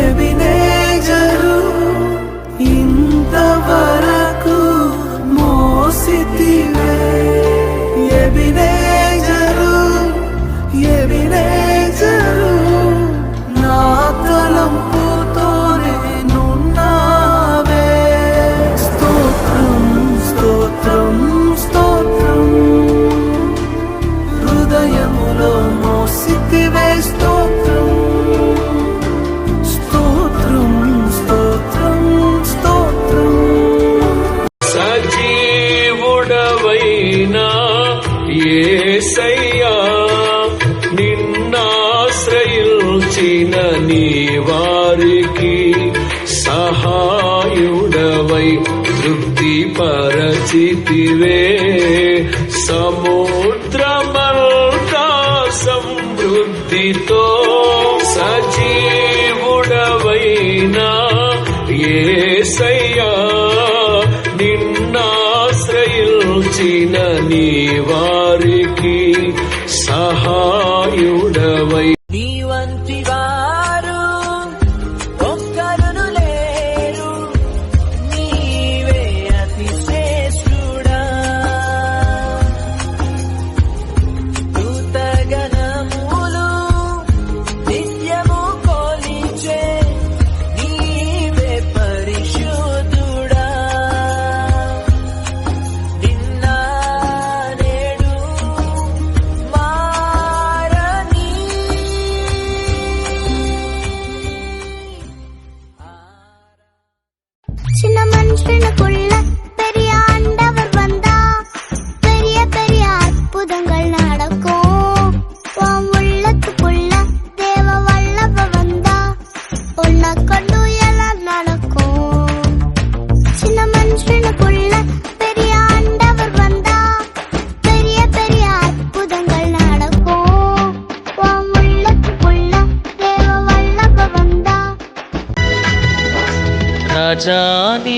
Ebenezer ఇంతవరకు మోసితివే Ebenezer Ebenezer నా తలంపుతోనే నున్నావే స్తోత్రం స్తోత్రం స్తోత్రం హృదయములో మోసితివే స్తోత్రం స్తోత్రం స్తోత్రం స్తోత్రం సజీవుడవైనా యేసయ్యా నిన్నాశ్రయించిన నీ వారికి సహాయుడవై తృప్తిపరచితివే సముద్రమంతా సమృద్ధితో సజీవుడవైనా యేసయ్యా నిన్నాశ్రయించిన నీ వారికి సహాయుడవై నీ వంటి వారు ఒక్కరును లేరు నీవే అతి శ్రేష్ఠుడా దూతగణములు నిత్యము కొలిచే నీవే పరిశుద్ధుడా నిన్న నేడు మారని சின்ன மனுஷனுக்குள்ள பெரிய ஆண்டவர் வந்தா பெரிய பெரிய அற்புதங்கள் நடக்கும் உன் உள்ளத்துக்குள்ள தேவ வல்லவ வந்தா உன்னை கொண்டு எல்லாம் நடக்கும் சின்ன மனுஷனுக்குள்ள பெரிய ஆண்டவர் வந்தா பெரிய பெரிய அற்புதங்கள் நடக்கும் உன் உள்ளத்துக்குள்ள தேவ வல்லவ வந்தா రాజాది